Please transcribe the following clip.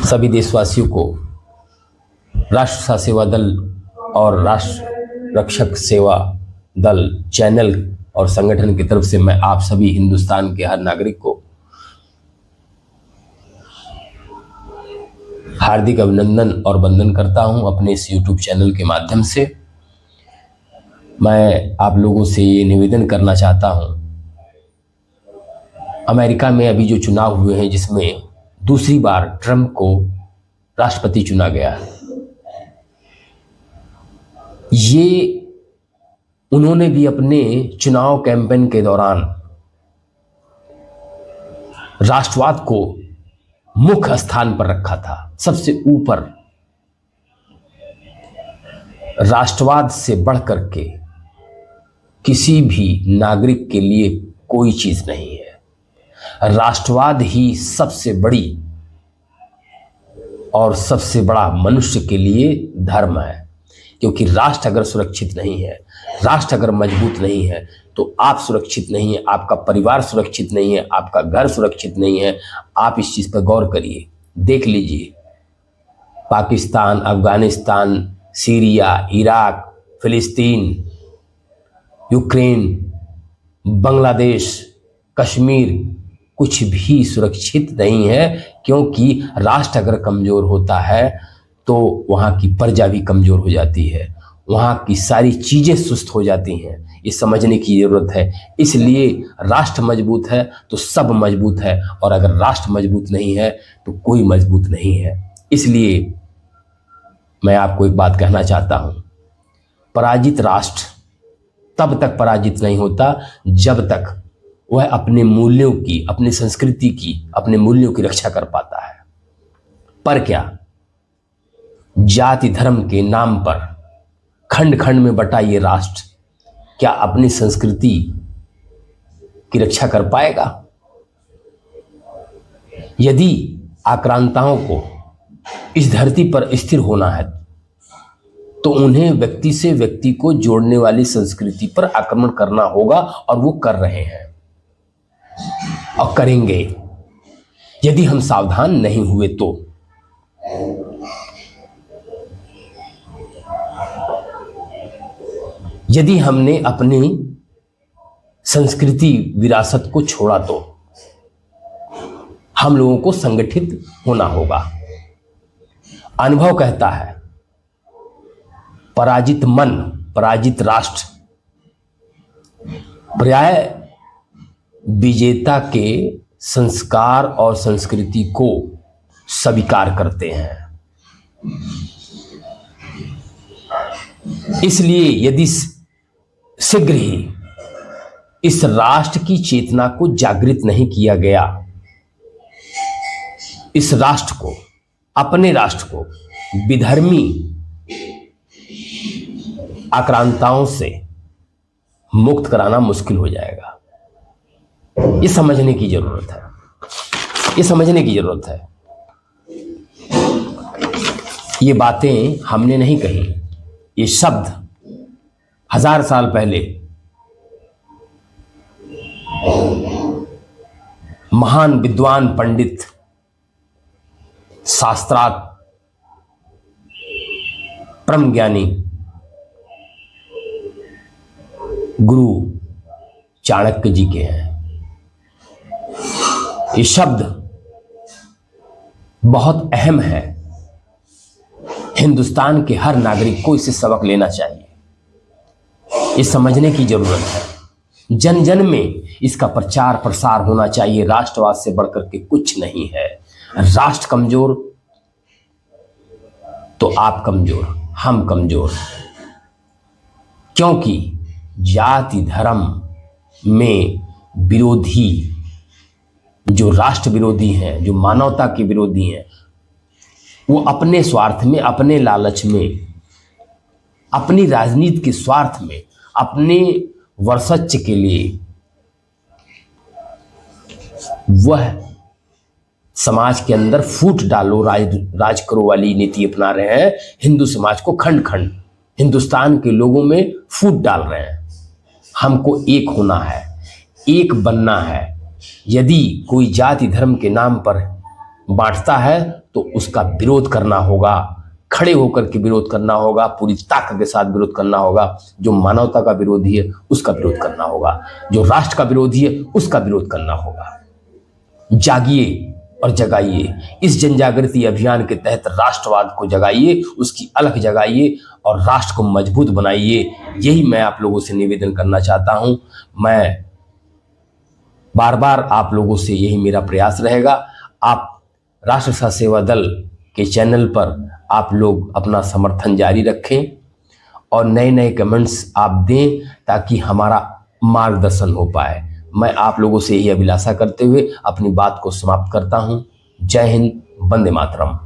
सभी देशवासियों को राष्ट्र सेवा दल और राष्ट्र रक्षक सेवा दल चैनल और संगठन की तरफ से मैं आप सभी हिंदुस्तान के हर नागरिक को हार्दिक अभिनंदन और वंदन करता हूं। अपने इस YouTube चैनल के माध्यम से मैं आप लोगों से ये निवेदन करना चाहता हूं, अमेरिका में अभी जो चुनाव हुए हैं जिसमें दूसरी बार ट्रंप को राष्ट्रपति चुना गया है, ये उन्होंने भी अपने चुनाव कैंपेन के दौरान राष्ट्रवाद को मुख्य स्थान पर रखा था। सबसे ऊपर राष्ट्रवाद से बढ़कर के किसी भी नागरिक के लिए कोई चीज नहीं है। राष्ट्रवाद ही सबसे बड़ी और सबसे बड़ा मनुष्य के लिए धर्म है, क्योंकि राष्ट्र अगर सुरक्षित नहीं है, राष्ट्र अगर मजबूत नहीं है तो आप सुरक्षित नहीं है, आपका परिवार सुरक्षित नहीं है, आपका घर सुरक्षित नहीं है। आप इस चीज पर गौर करिए, देख लीजिए पाकिस्तान, अफगानिस्तान, सीरिया, इराक, फिलिस्तीन, यूक्रेन, बांग्लादेश, कश्मीर कुछ भी सुरक्षित नहीं है, क्योंकि राष्ट्र अगर कमजोर होता है तो वहाँ की प्रजा भी कमजोर हो जाती है, वहाँ की सारी चीजें सुस्त हो जाती हैं। ये समझने की जरूरत है। इसलिए राष्ट्र मजबूत है तो सब मजबूत है, और अगर राष्ट्र मजबूत नहीं है तो कोई मजबूत नहीं है। इसलिए मैं आपको एक बात कहना चाहता हूं, पराजित राष्ट्र तब तक पराजित नहीं होता जब तक वह अपने मूल्यों की, अपनी संस्कृति की, अपने मूल्यों की रक्षा कर पाता है। पर क्या जाति धर्म के नाम पर खंड खंड में बटा ये राष्ट्र क्या अपनी संस्कृति की रक्षा कर पाएगा? यदि आक्रांताओं को इस धरती पर स्थिर होना है तो उन्हें व्यक्ति से व्यक्ति को जोड़ने वाली संस्कृति पर आक्रमण करना होगा, और वो कर रहे हैं और करेंगे यदि हम सावधान नहीं हुए तो। यदि हमने अपनी संस्कृति विरासत को छोड़ा तो हम लोगों को संगठित होना होगा। अनुभव कहता है पराजित मन, पराजित राष्ट्र प्राय विजेता के संस्कार और संस्कृति को स्वीकार करते हैं। इसलिए यदि शीघ्र ही इस राष्ट्र की चेतना को जागृत नहीं किया गया, इस राष्ट्र को, अपने राष्ट्र को विधर्मी आक्रांताओं से मुक्त कराना मुश्किल हो जाएगा। ये समझने की जरूरत है, ये समझने की जरूरत है। ये बातें हमने नहीं कही, ये शब्द 1000 साल पहले महान विद्वान, पंडित, शास्त्रार्थ, परम ज्ञानी गुरु चाणक्य जी के हैं। ये शब्द बहुत अहम है, हिंदुस्तान के हर नागरिक को इसे सबक लेना चाहिए। ये समझने की जरूरत है, जन जन में इसका प्रचार प्रसार होना चाहिए। राष्ट्रवाद से बढ़कर के कुछ नहीं है। राष्ट्र कमजोर तो आप कमजोर, हम कमजोर, क्योंकि जाति धर्म में विरोधी, जो राष्ट्र विरोधी हैं, जो मानवता के विरोधी हैं, वो अपने स्वार्थ में, अपने लालच में, अपनी राजनीति के स्वार्थ में, अपने वर्चस्व के लिए वह समाज के अंदर फूट डालो, राज करो वाली नीति अपना रहे हैं। हिंदू समाज को खंड खंड, हिंदुस्तान के लोगों में फूट डाल रहे हैं। हमको एक होना है, एक बनना है। यदि कोई जाति धर्म के नाम पर बांटता है तो उसका विरोध करना होगा, खड़े होकर के विरोध करना होगा, पूरी ताकत के साथ विरोध करना होगा। जो मानवता का विरोधी है उसका विरोध करना होगा, जो राष्ट्र का विरोधी है उसका विरोध करना होगा। जागिए और जगाइए, इस जन जागृति अभियान के तहत राष्ट्रवाद को जगाइए, उसकी अलख जगाइए और राष्ट्र को मजबूत बनाइए। यही मैं आप लोगों से निवेदन करना चाहता हूं। मैं बार बार आप लोगों से यही मेरा प्रयास रहेगा। आप राष्ट्र सेवा दल के चैनल पर आप लोग अपना समर्थन जारी रखें और नए नए कमेंट्स आप दें ताकि हमारा मार्गदर्शन हो पाए। मैं आप लोगों से यही अभिलाषा करते हुए अपनी बात को समाप्त करता हूं। जय हिंद, वंदे मातरम।